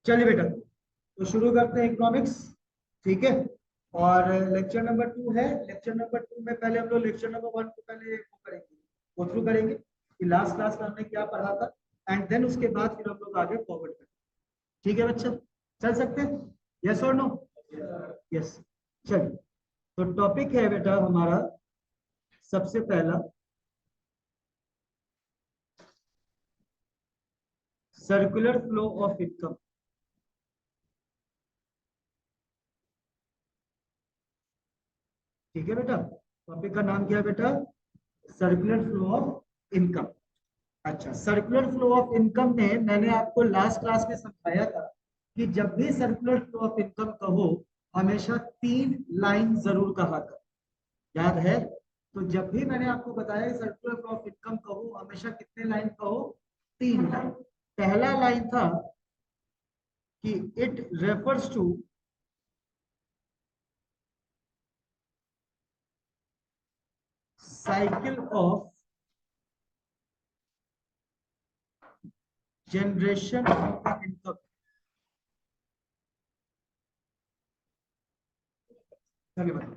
चलिए बेटा, तो शुरू करते हैं इकोनॉमिक्स। ठीक है। और लेक्चर नंबर 2 है। लेक्चर नंबर 2 में पहले हम लोग लेक्चर नंबर 1 को पहले वो करेंगे, गो थ्रू करेंगे कि लास्ट क्लास में हमने क्या पढ़ा था, एंड देन उसके बाद फिर हम लोग आगे फॉरवर्ड करेंगे। ठीक है बच्चा, चल सकते हैं? यस और नो? यस। चलिए, तो टॉपिक है बेटा हमारा सबसे पहला सर्कुलर फ्लो ऑफ इनकम। ठीक है बेटा, टॉपिक का नाम क्या है बेटा? Circular flow of income. अच्छा, सर्कुलर फ्लो ऑफ इनकम में मैंने आपको लास्ट क्लास में समझाया था कि जब भी सर्कुलर फ्लो ऑफ इनकम कहो, हमेशा 3 लाइन जरूर कहा था। याद है? तो जब भी मैंने आपको बताया सर्कुलर फ्लो ऑफ इनकम कहो, हमेशा कितने लाइन कहो? 3 लाइन। पहला लाइन था कि it refers to cycle of generation of the income. चलिए बताओ,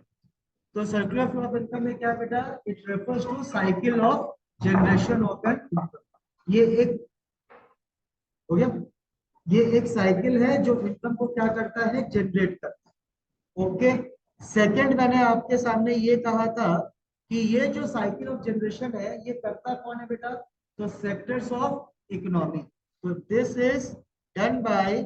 तो सर्कुलर फ्लो ऑफ इनकम में क्या है बेटा? It refers to cycle of generation of an income. ये एक हो गया। ये एक साइकिल है जो इनकम को क्या करता है? जनरेट करता है। ओके। सेकंड, मैंने आपके सामने ये कहा था कि ये जो साइकिल ऑफ जनरेशन है, ये करता कौन है बेटा? तो सेक्टर्स ऑफ इकोनॉमी। तो this is done by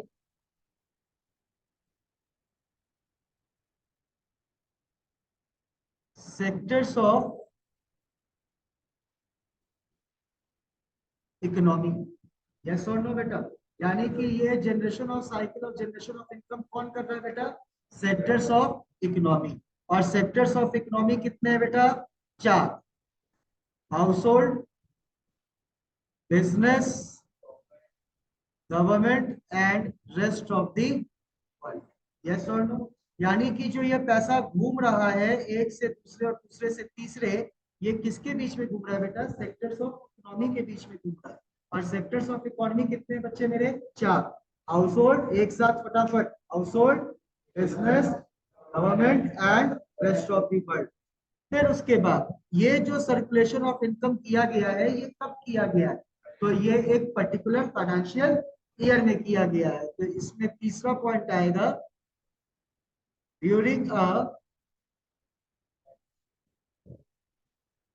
sectors of economy. Yes और नो बेटा? यानी कि ये generation of cycle of generation of income कौन कर रहा है बेटा? Sectors of economy. और सेक्टर्स ऑफ इकोनॉमी कितने हैं बेटा? 4। House hold, business, government and rest of the world. Yes और नो? यानी कि जो ये पैसा घूम रहा है एक से दूसरे और दूसरे से तीसरे, ये किसके बीच में घूम रहा है बेटा? सेक्टर्स ऑफ इकोनॉमी के बीच में घूम रहा है। और सेक्टर्स ऑफ इकोनॉमी कितने बच्चे मेरे? 4। हाउस होल्ड, एक साथ फटाफट, house hold, business, government and rest of the world. फिर उसके बाद ये जो सर्कुलेशन ऑफ इनकम किया गया है, ये कब किया गया है? तो ये एक पर्टिकुलर फाइनेंशियल ईयर में किया गया है। तो इसमें तीसरा पॉइंट आएगा, ड्यूरिंग अ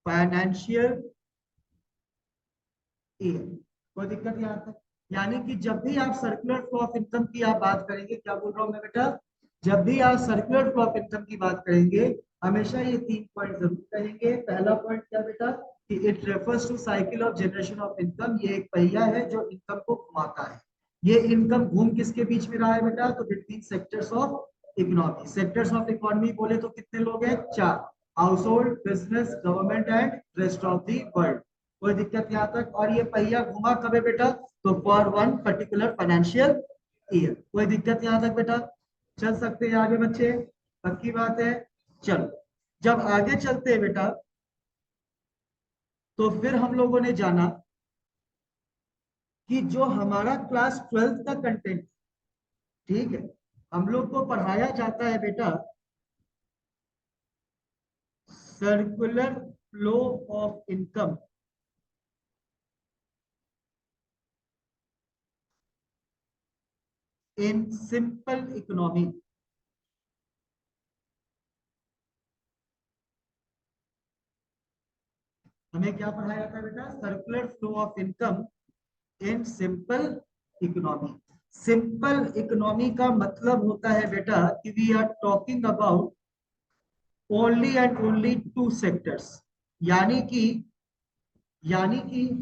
फाइनेंशियल ईयर। कोई दिक्कत यहाँ तक? यानी कि जब भी आप सर्कुलर फ्लो ऑफ इनकम की आप बात करेंगे, क्या बोल रहा हूं मैं बेटा? जब भी आप सर्कुलर फ्लो ऑफ इनकम की बात करेंगे, हमेशा ये 3 पॉइंट जरूर कहेंगे। पहला पॉइंट क्या बेटा? कि it refers to cycle of generation of income. ये एक पहिया है जो इनकम को घुमाता है। ये इनकम घूम किसके बीच में रहा है बेटा? तो between sectors of economy. Sectors of economy बोले तो कितने लोग हैं? 4। House hold, business, government and rest of the world. कोई दिक्कत यहाँ तक? और ये पहिया घुमा कब है बेटा? तो for one particular financial year. कोई दिक्कत यहाँ तक बेटा? चल सकते हैं आगे बच्चे? पक्की बात है? चलो, जब आगे चलते हैं बेटा, तो फिर हम लोगों ने जाना कि जो हमारा क्लास 12th का कंटेंट, ठीक है, हम लोग को पढ़ाया जाता है बेटा circular flow of income in simple economy. हमें क्या पढ़ाया जाता है बेटा? Circular flow of income in simple economy. Simple economy का मतलब होता है बेटा कि we are talking about only and only 2 sectors. यानी कि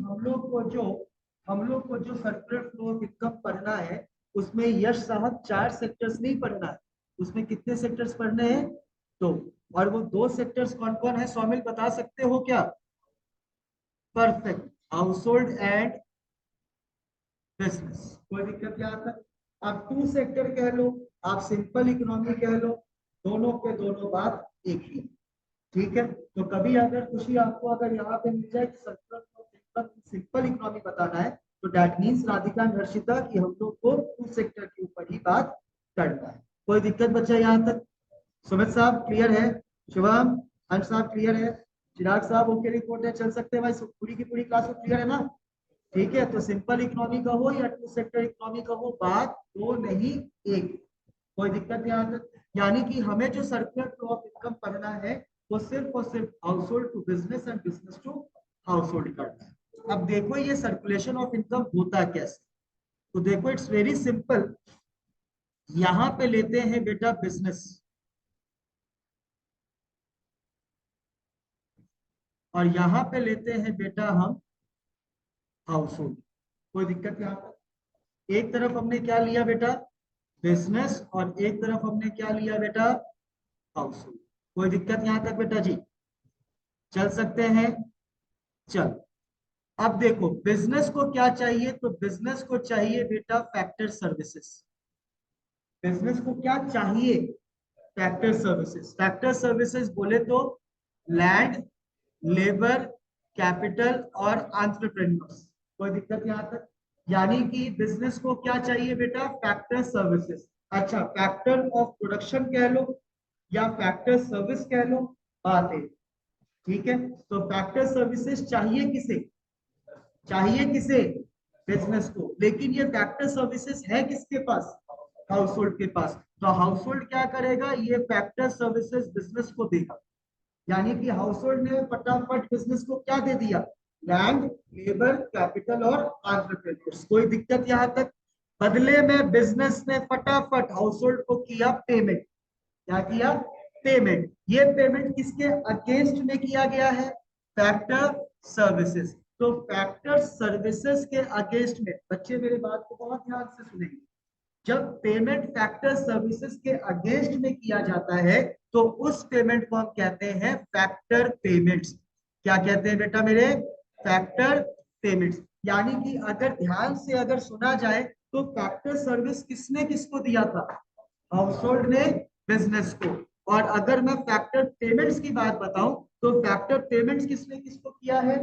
हम लोग को जो सर्कुलर फ्लो ऑफ इनकम पढ़ना है, उसमें यश साहब 4 सेक्टर्स नहीं पढ़ना है। उसमें कितने सेक्टर्स पढ़ने हैं? 2। और वो 2 सेक्टर्स कौन कौन है? सौमिल बता सकते हो क्या? Perfect. House hold and business. कोई दिक्कत यहाँ तक? आप 2 सेक्टर कह लो, आप सिंपल इकोनॉमी कह लो, दोनों के दोनों बात एक ही। ठीक है। तो कभी अगर खुशी आपको अगर यहाँ पे मिल जाए कि सिंपल इकोनॉमी बताना है, तो that means Radhika and Harshita कि हम लोग को सेक्टर के ऊपर ही बात करना है। कोई दिक्कत बच्चा यहाँ तक? सुमित साहब क्लियर है? शुभम, हंस साहब क्लियर है? चिराग साहब ओके रिपोर्ट है, चल सकते हैं भाई? पूरी की पूरी क्लास क्लियर है ना? ठीक है, तो सिंपल इकोनॉमी का हो या टू सेक्टर इकोनॉमी का हो, बात दो नहीं एक। कोई दिक्कत यहाँ तक? यानी कि हमें जो सर्कुलर फ्लो ऑफ इनकम पढ़ना है वो सिर्फ और सिर्फ household to business and business to household करना है। अब देखो ये सर्कुलेशन ऑफ इनकम होता कैसे, तो देखो इट्स वेरी सिंपल। यहां पे लेते हैं बेटा बिजनेस, और यहां पे लेते हैं बेटा हम हाउस होल्ड। कोई दिक्कत यहाँ तक? एक तरफ हमने क्या लिया बेटा? बिजनेस, और एक तरफ हमने क्या लिया बेटा? House hold. कोई दिक्कत यहाँ तक बेटा जी? चल सकते हैं? चल, अब देखो बिजनेस को क्या चाहिए, तो बिजनेस को चाहिए बेटा फैक्टर सर्विसेज। बिजनेस को क्या चाहिए? Factor services. फैक्टर सर्विसेज बोले तो लैंड, लेबर, कैपिटल और एंटरप्रेन्योर्स। कोई दिक्कत यहाँ तक? यानी कि बिजनेस को क्या चाहिए बेटा? Factor services. अच्छा, फैक्टर ऑफ प्रोडक्शन कह लो या फैक्टर सर्विस कह लो, बात है। ठीक है, तो फैक्टर सर्विसेज चाहिए किसे? चाहिए किसे? बिजनेस को। लेकिन ये फैक्टर सर्विसेज है किसके पास? हाउस होल्ड के पास। तो हाउस होल्ड क्या करेगा? ये फैक्टर सर्विसेज बिजनेस को देगा। यानी कि हाउस होल्ड ने फटाफट बिजनेस को क्या दे दिया? लैंड, लेबर, कैपिटल और एंटरप्रेन्योर्स। कोई दिक्कत यहाँ तक? बदले में बिजनेस ने फटाफट हाउस होल्ड को किया पेमेंट। क्या किया? पेमेंट। ये पेमेंट किसके अगेंस्ट में किया गया है? Factor services. तो फैक्टर सर्विसेज के अगेंस्ट में, बच्चे मेरे बात को बहुत ध्यान से सुनेंगे, जब पेमेंट फैक्टर सर्विसेज के अगेंस्ट में किया जाता है तो उस पेमेंट को हम कहते हैं फैक्टर पेमेंट्स। क्या कहते हैं बेटा मेरे? Factor payments. यानी कि अगर ध्यान से अगर सुना जाए तो फैक्टर सर्विस किसने किसको दिया था? हाउस होल्ड ने बिजनेस को। और अगर मैं फैक्टर पेमेंट्स की बात बताऊं तो फैक्टर पेमेंट्स किसने किसको किया है?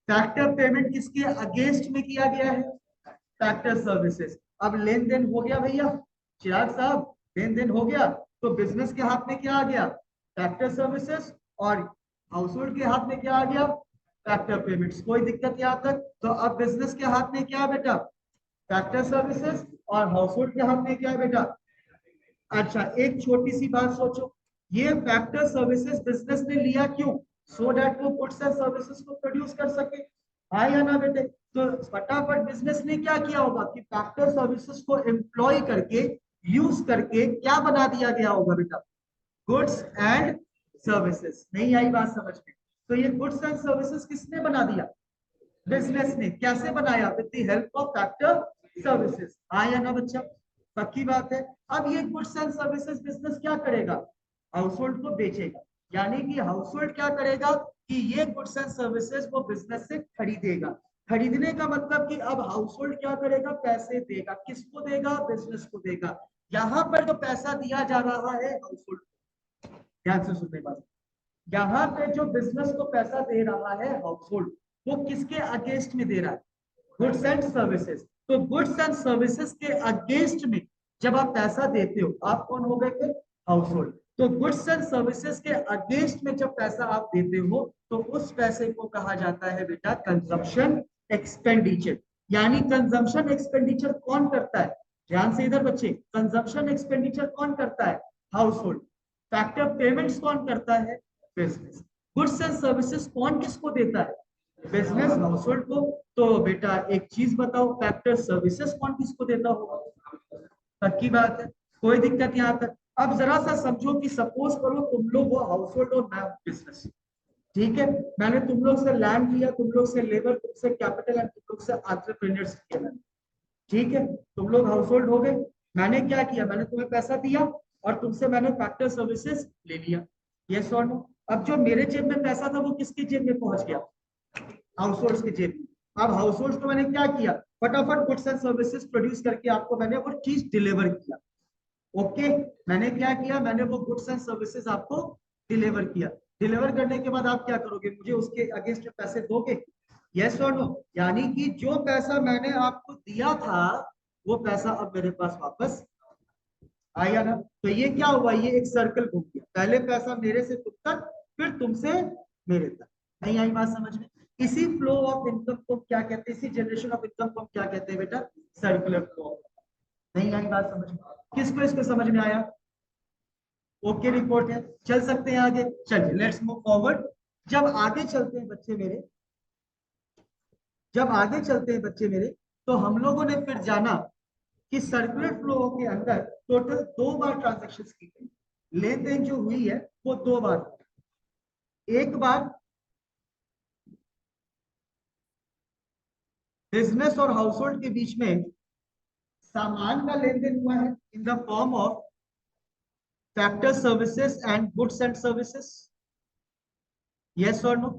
फैक्टर पेमेंट किसके अगेंस्ट में किया गया है? Factor services. अब लेन देन हो गया भैया, चिराग साहब, लेन देन हो गया, तो बिजनेस के हाथ में क्या आ गया? Factor services. और हाउस होल्ड के हाथ में क्या आ गया? Factor payments. कोई दिक्कत यहाँ तक? तो अब बिजनेस के हाथ में क्या है बेटा? Factor services. और हाउस होल्ड के हाथ में क्या है बेटा? अच्छा, एक छोटी सी बात सोचो, ये फैक्टर सर्विसेज बिजनेस ने लिया क्यों? सो दैट वो गुड्स एंड सर्विसेज को प्रोड्यूस कर सके। हाँ या ना बेटे? तो फटाफट बिजनेस ने क्या किया होगा कि फैक्टर सर्विसेज को एम्प्लॉय करके, यूज करके क्या बना दिया गया होगा बेटा? Goods and services. नहीं आई बात समझ में? तो ये गुड्स एंड सर्विसेज किसने बना दिया? बिजनेस ने। कैसे बनाया? With the help of factor services. हाँ या ना बच्चा? पक्की बात है। अब ये गुड्स एंड सर्विसेज बिजनेस क्या करेगा? हाउस होल्ड को बेचेगा। यानी कि हाउस होल्ड क्या करेगा कि ये गुड्स एंड सर्विसेज वो बिजनेस से खरीदेगा। खरीदने का मतलब कि अब हाउस होल्ड क्या करेगा? पैसे देगा। किसको देगा? बिजनेस को देगा। यहाँ पर जो पैसा दिया जा रहा है हाउस होल्ड, ध्यान से सुनने बात, यहाँ पे जो बिजनेस को पैसा दे रहा है हाउस होल्ड, वो किसके अगेंस्ट में दे रहा है? Goods and services. तो गुड्स एंड सर्विसेज के अगेंस्ट में जब आप पैसा देते हो, आप कौन हो गए थे? House hold. तो गुड्स एंड सर्विसेज के अगेंस्ट में जब पैसा आप देते हो तो उस पैसे को कहा जाता है बेटा कंजम्पशन एक्सपेंडिचर। यानी कंजम्पशन एक्सपेंडिचर कौन करता है? ध्यान से इधर बच्चे, कंजम्पशन एक्सपेंडिचर कौन करता है? House hold. फैक्टर पेमेंट्स कौन करता है? बिजनेस। गुड्स एंड सर्विसेज कौन किसको देता है? बिजनेस हाउस होल्ड को। तो बेटा एक चीज बताओ, फैक्टर सर्विसेज कौन किसको देता होगा? पक्की बात है? कोई दिक्कत यहाँ तक? अब जरा सा समझो कि सपोज करो तुम लोग वो हाउस होल्ड और मैं बिजनेस। ठीक है, मैंने तुम लोग से लैंड लिया, तुम लोग से लेबर, तुमसे कैपिटल एंड तुम लोग से एंटरप्रेन्योर्स किया मैंने। ठीक है, तुम लोग हाउस होल्ड हो गए। मैंने क्या किया? मैंने तुम्हें पैसा दिया और तुमसे मैंने फैक्टर सर्विसेज ले लिया। यस और नो? अब जो मेरे जेब में पैसा था वो किसकी जेब में पहुंच गया? हाउस होल्ड की जेब में। अब हाउस होल्ड को मैंने क्या किया? फटाफट गुड्स एंड सर्विसेज प्रोड्यूस करके आपको मैंने वो चीज डिलीवर किया। ओके, मैंने क्या किया? मैंने वो गुड्स एंड सर्विसेज आपको डिलीवर किया। डिलीवर करने के बाद आप क्या करोगे? मुझे उसके अगेंस्ट में पैसे दोगे? यस और नो? यानी कि जो पैसा मैंने आपको दिया था वो पैसा अब मेरे पास वापस आया ना। तो ये क्या हुआ, ये एक सर्कल घूम गया, पहले पैसा मेरे से तुम तक, फिर तुमसे मेरे तक। नहीं आई बात समझ में? इसी फ्लो ऑफ इनकम को क्या कहते हैं, इसी जनरेशन ऑफ इनकम को क्या कहते हैं बेटा, सर्कुलर फ्लो। नहीं आई बात समझ में? किसको इसको समझ में आया? ओके रिपोर्ट है, चल सकते हैं आगे। चलिए लेट्स मूव फॉरवर्ड। जब आगे चलते हैं बच्चे मेरे, जब आगे चलते हैं बच्चे मेरे, तो हम लोगों ने फिर जाना कि सर्कुलर फ्लो के अंदर टोटल 2 बार ट्रांजेक्शन की गई, लेन देन जो हुई है वो 2 बार। एक बार बिजनेस और हाउस होल्ड के बीच में सामान का लेन देन हुआ है इन the form of factor services and goods and services. Yes और नो?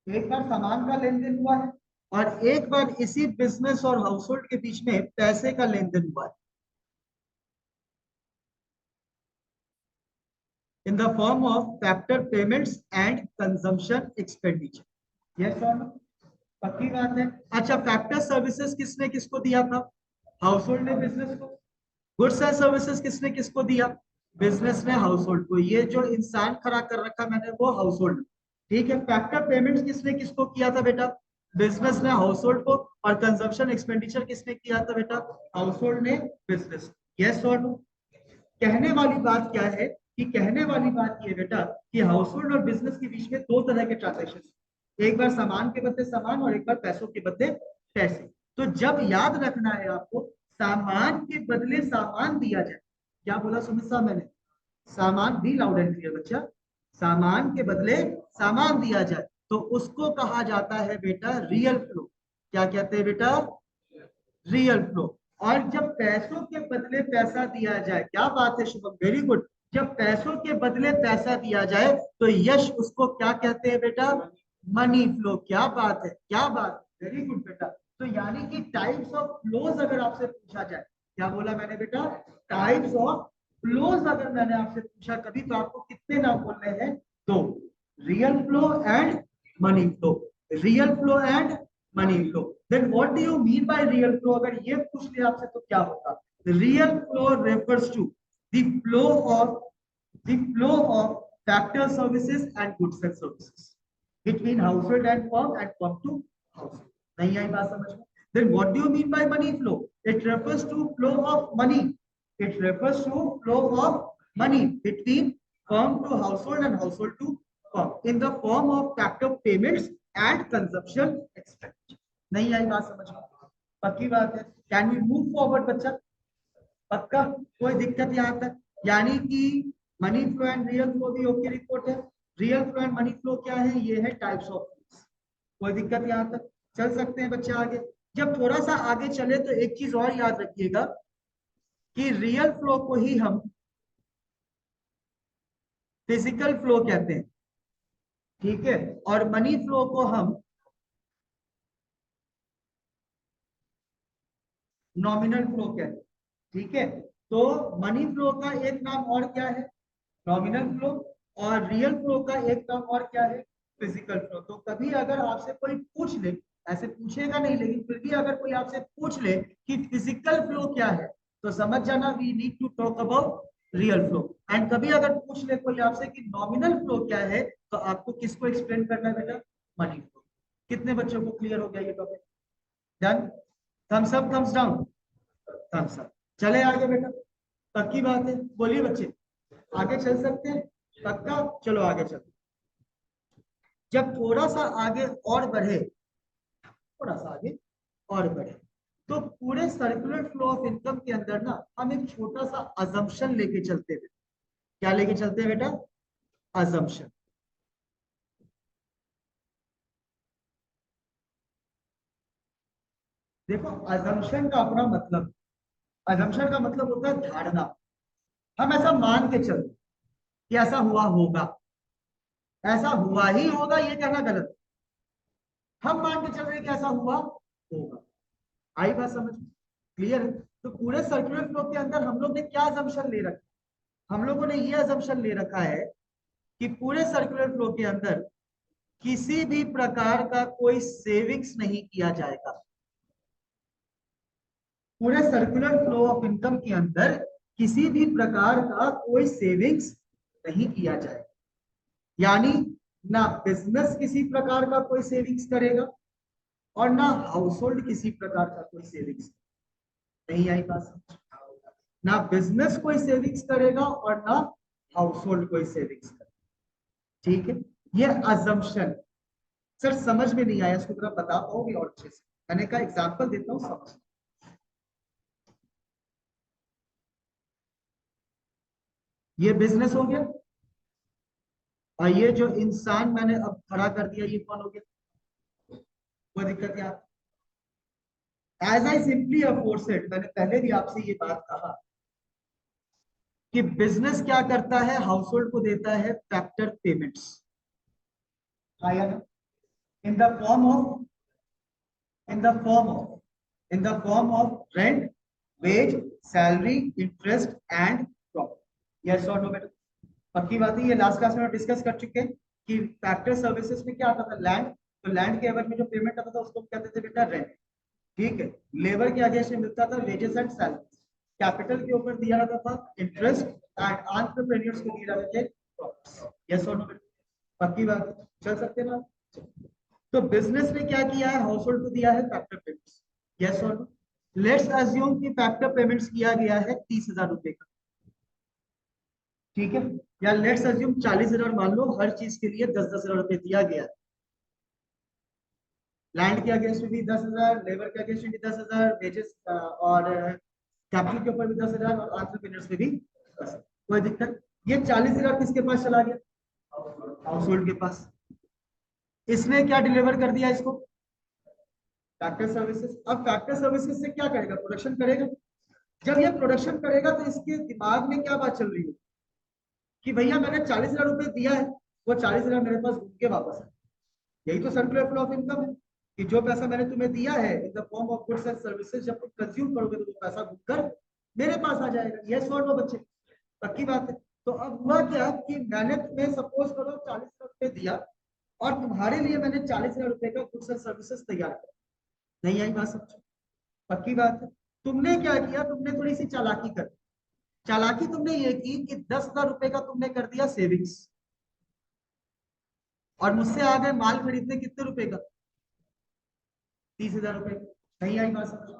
एक बार सामान का लेन देन हुआ है और एक बार इसी बिजनेस और हाउस होल्ड के बीच में पैसे का लेन देन हुआ है इन the form of factor payments and consumption expenditure. Yes और नो? पक्की बात है। अच्छा, फैक्टर सर्विसेज किसने किसको दिया था? हाउस होल्ड ने बिजनेस को। गुड्स एंड सर्विसेज किसने किसको दिया? बिजनेस ने हाउस होल्ड को। ये जो इंसान खड़ा कर रखा मैंने वो हाउस होल्ड। ठीक है। फैक्टर पेमेंट्स किसने किसको किया था बेटा? बिजनेस ने हाउस होल्ड को। और कंजम्पशन एक्सपेंडिचर किसने किया था बेटा? हाउस होल्ड ने बिजनेस। यस और नो? कहने वाली बात क्या है, कि कहने वाली बात ये बेटा कि हाउस होल्ड और बिजनेस के बीच में 2 तरह के ट्रांजेक्शन, एक बार सामान के बदले सामान और एक बार पैसों के बदले पैसे। तो जब याद रखना है आपको, सामान के बदले सामान दिया जाए, क्या बोला सुमित साहब मैंने? सामान भी लाउड एंड क्लियर बच्चा, सामान के बदले सामान दिया जाए तो उसको कहा जाता है बेटा रियल फ्लो। क्या कहते हैं बेटा? Real flow. और जब पैसों के बदले पैसा दिया जाए, क्या बात है शुभम, वेरी गुड। जब पैसों के बदले पैसा दिया जाए तो यश उसको क्या कहते हैं बेटा? Money flow. क्या बात है, क्या बात, वेरी गुड बेटा। तो यानी कि टाइप्स ऑफ फ्लोज अगर आपसे पूछा जाए, क्या बोला मैंने बेटा? टाइप्स ऑफ फ्लोज अगर मैंने आपसे पूछा कभी, तो आपको कितने नाम बोलने हैं? 2। Real flow and money flow. Real flow and money flow. Then what do you mean by real flow? अगर ये पूछ लिया आपसे तो क्या होगा? Real flow refers to the flow of the flow of factor services and goods and services between household and firm and firm to household. नहीं आई बात समझ में? Then what do you mean by money flow? It refers to flow of money. It refers to flow of money between firm to household and household to firm in the form of factor payments and consumption expenditure. नहीं आई बात समझ में? पक्की बात है। Can we move forward बच्चा? पक्का? कोई दिक्कत यहाँ तक? यानी कि money flow and real flow भी ओके रिपोर्ट है। Real flow and money flow क्या है? ये है टाइप्स ऑफ फ्लोस। कोई दिक्कत यहाँ तक? चल सकते हैं बच्चे आगे। जब थोड़ा सा आगे चले तो एक चीज और याद रखिएगा कि रियल फ्लो को ही हम फिजिकल फ्लो कहते हैं, ठीक है, और मनी फ्लो को हम नॉमिनल फ्लो कहते हैं, ठीक है। तो मनी फ्लो का एक नाम और क्या है? Nominal flow. और रियल फ्लो का एक नाम और क्या है? Physical flow. तो कभी अगर आपसे कोई पूछ ले, ऐसे पूछेगा नहीं लेकिन फिर भी अगर कोई आपसे पूछ ले कि फिजिकल फ्लो क्या है, तो समझ जाना we need to talk about real flow. And कभी अगर पूछ ले कोई आपसे कि नॉमिनल फ्लो क्या है, तो आपको किसको एक्सप्लेन करना है बेटा? Money flow. कितने बच्चों को क्लियर हो गया ये topic? Done? Thumbs up, thumbs down? Thumbs up. चले आगे बेटा। पक्की बात है? बोलिए बच्चे, आगे चल सकते हैं? पक्का? चलो आगे चलते। जब थोड़ा सा आगे और बढ़े, थोड़ा सा आगे और बढ़े, तो पूरे सर्कुलर फ्लो ऑफ इनकम के अंदर ना हम एक छोटा सा अजम्पशन लेके चलते हैं। क्या लेके चलते हैं बेटा? अजम्पशन। देखो, अजम्पशन का अपना मतलब, अजम्पशन का मतलब होता है धारणा। हम ऐसा मान के चलते कि ऐसा हुआ होगा, ऐसा हुआ ही होगा, ये कहना गलत। हम मान के चल रहे हैं कि ऐसा हुआ होगा। आई बात समझ में? क्लियर है? तो पूरे सर्कुलर फ्लो के अंदर हम लोग ने क्या अजम्पशन ले रखा? हम लोगों ने ये अजम्पशन ले रखा है कि पूरे सर्कुलर फ्लो के अंदर किसी भी प्रकार का कोई सेविंग्स नहीं किया जाएगा। पूरे सर्कुलर फ्लो ऑफ इनकम के अंदर किसी भी प्रकार का कोई सेविंग्स नहीं किया जाए, यानी ना बिजनेस किसी प्रकार का कोई सेविंग्स करेगा और ना हाउस होल्ड किसी प्रकार का कोई सेविंग्स। नहीं आई बात समझ? ना बिजनेस कोई सेविंग्स करेगा और ना हाउस होल्ड कोई सेविंग्स करेगा। ठीक है, ये अजम्पशन। सर समझ में नहीं आया, इसको थोड़ा बता पाओगे और अच्छे से? मैंने कहा एग्जांपल देता हूँ, समझ। ये बिजनेस हो गया, और ये जो इंसान मैंने अब खड़ा कर दिया, ये कौन हो गया? कोई दिक्कत क्या? एज आई सिंपली अफोर्सेड, मैंने पहले भी आपसे ये बात कहा कि बिजनेस क्या करता है, हाउस होल्ड को देता है फैक्टर पेमेंट्स, आया ना? इन the form of in the form of in the form of rent, wage, salary, interest and profit. Yes or no बेटा? पक्की बात है, ये लास्ट क्लास में डिस्कस कर चुके हैं कि फैक्टर सर्विसेज में क्या आता था, लैंड। तो लैंड के एवज में जो पेमेंट आता था उसको कहते थे बेटा रेंट। ठीक है, लेबर के अगेंस्ट में मिलता था वेजेस एंड सैलरी। कैपिटल के ऊपर दिया जाता था इंटरेस्ट एंड एंटरप्रेन्योर्स को दिए जाते थे प्रॉफिट्स। यस और नो बेटा? पक्की बात है, चल सकते हैं ना? तो बिजनेस ने क्या किया है, हाउस होल्ड को दिया है फैक्टर पेमेंट्स। यस और नो? लेट्स अज्यूम कि फैक्टर पेमेंट्स किया गया है 30,000 रुपए का। ठीक है, या लेट्स अज्यूम 40,000 मान लो, हर चीज के लिए 10-10,000 रुपए दिया गया है। लैंड के अगेंस्ट में भी 10,000, लेबर के अगेंस्ट में भी 10,000, वेजेस और कैपिटल के ऊपर भी 10,000 और एंटरप्रेन्योर्स में भी 10,000। कोई दिक्कत? ये 40,000 किसके पास चला गया? हाउस होल्ड के पास। इसने क्या डिलीवर कर दिया इसको? Factor services. अब फैक्टर सर्विसेज से क्या करेगा? प्रोडक्शन करेगा। जब ये प्रोडक्शन करेगा तो इसके दिमाग में क्या बात चल रही है कि भैया मैंने 40,000 रुपए दिया है, वो 40,000 मेरे पास घूम के वापस है। यही तो सर्कुलर फ्लो ऑफ इनकम है कि जो पैसा मैंने तुम्हें दिया है इन the form of goods and services, जब तुम कंज्यूम करोगे तो वो पैसा घूमकर मेरे पास आ जाएगा। यस और नो बच्चे? पक्की बात है। तो अब हुआ क्या कि मैंने तुम्हें सपोज करो 40,000 रुपए दिया और तुम्हारे लिए मैंने 40,000 रुपए का गुड्स एंड सर्विसेज तैयार किया। नहीं आई बात समझ? पक्की बात है। तुमने क्या किया, तुमने थोड़ी सी चालाकी कर। चालाकी तुमने ये की कि 10,000 रुपए का तुमने कर दिया सेविंग्स, और मुझसे आ गए माल खरीदने कितने रुपए का? 30,000 रुपए। नहीं आई बात समझ?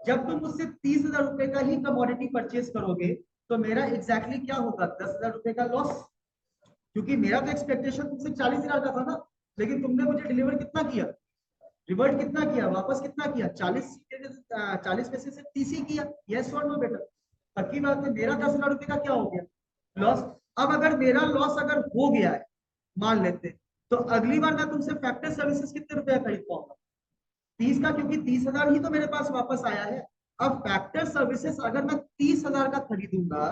जब तुम मुझसे 30,000 रुपए का ही कमोडिटी परचेज करोगे तो मेरा एग्जैक्टली क्या होगा? 10,000 रुपए का लॉस। क्योंकि मेरा तो एक्सपेक्टेशन तुमसे 40,000 का था ना, लेकिन तुमने मुझे डिलीवर कितना किया? रिवर्ट कितना किया? वापस कितना किया? 40 में से 30 ही किया। यस और नो बेटा? पक्की बात है, मेरा 10,000 रुपए का क्या हो गया? लॉस। अब अगर मेरा लॉस अगर हो गया है, मान लेते, तो अगली बार मैं तुमसे फैक्टर सर्विसेज कितने रुपए खरीद पाऊंगा? 30 का, क्योंकि 30,000 ही तो मेरे पास वापस आया है। अब फैक्टर सर्विसेज अगर मैं 30,000 का खरीदूंगा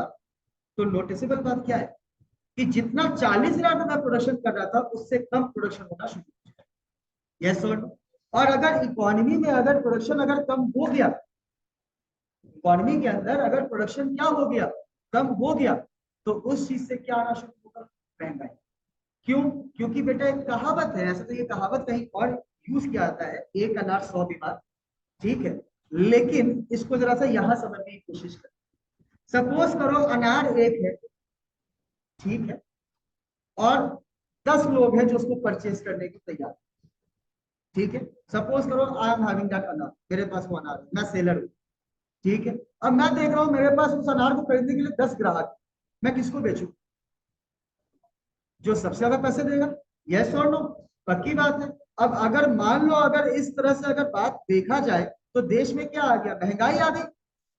तो नोटिसेबल बात क्या है कि जितना 40,000 में मैं प्रोडक्शन कर रहा था उससे कम प्रोडक्शन होना शुरू हो गया। यस और नो? और अगर इकोनॉमी में अगर प्रोडक्शन अगर कम हो गया, इकोनॉमी के अंदर अगर प्रोडक्शन क्या हो गया, कम हो गया, तो उस चीज से क्या आना शुरू होगा? महंगाई। क्यों? क्योंकि बेटा एक कहावत है, ऐसे तो ये कहावत कहीं और यूज किया जाता है, एक अनार 100 बीमार। ठीक है, लेकिन इसको जरा सा यहां समझने की कोशिश कर। सपोज करो अनार एक है, ठीक है, और 10 लोग हैं जो उसको परचेज करने को तैयार। ठीक है, सपोज करो आई एम हैविंग दैट अनार, मेरे पास वो अनार है, मैं सेलर हूँ। ठीक है, अब मैं देख रहा हूँ मेरे पास उस अनार को खरीदने के लिए 10 ग्राहक। मैं किसको बेचूं? जो सबसे ज्यादा पैसे देगा। यस और नो? पक्की बात है। अब अगर मान लो अगर इस तरह से अगर बात देखा जाए तो देश में क्या आ गया? महंगाई आ गई।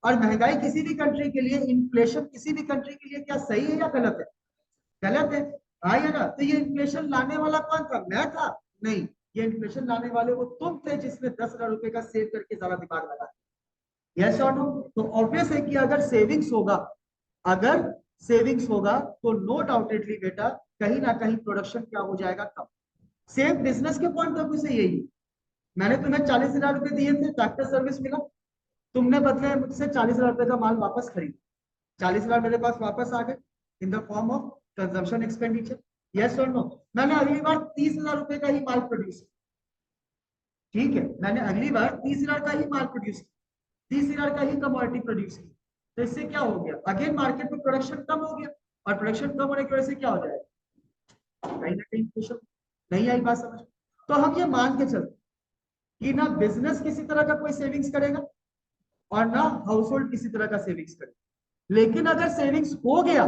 और महंगाई किसी भी कंट्री के लिए, इन्फ्लेशन किसी भी कंट्री के लिए क्या सही है या गलत है? गलत है। हाँ या ना? तो ये इन्फ्लेशन लाने वाला कौन था? मैं था? नहीं, ये इन्फ्लेशन लाने वाले वो तुम थे जिसने 10,000 रुपए का सेव करके ज्यादा दिमाग लगा। यस और नो? तो ऑब्वियस है कि अगर सेविंग्स होगा, अगर सेविंग्स होगा तो नो डाउटेडली बेटा कहीं ना कहीं प्रोडक्शन क्या हो जाएगा? कम। सेम बिजनेस के पॉइंट ऑफ व्यू से यही है। मैंने तुम्हें 40,000 रुपए दिए थे, फैक्टर सर्विस मिला, तुमने बदले मुझसे 40,000 रुपए का माल वापस खरीदा। 40,000 मेरे पास वापस आ गए इन the form of consumption expenditure. Yes और नो? मैंने अगली बार 30,000 रुपए का ही माल प्रोड्यूस किया। ठीक है, मैंने अगली बार 30,000 का ही माल प्रोड्यूस किया। TCR का ही कमोडिटी प्रोड्यूस की, तो इससे क्या हो गया, अगेन मार्केट में प्रोडक्शन कम हो गया, और प्रोडक्शन कम होने की वजह से क्या हो जाएगा, कहीं ना कहीं इन्फ्लेशन। नहीं आई बात समझ। तो हम ये मान के चलते कि ना बिजनेस किसी तरह का कोई सेविंग्स करेगा और ना हाउस होल्ड किसी तरह का सेविंग्स करेगा, लेकिन अगर सेविंग्स हो गया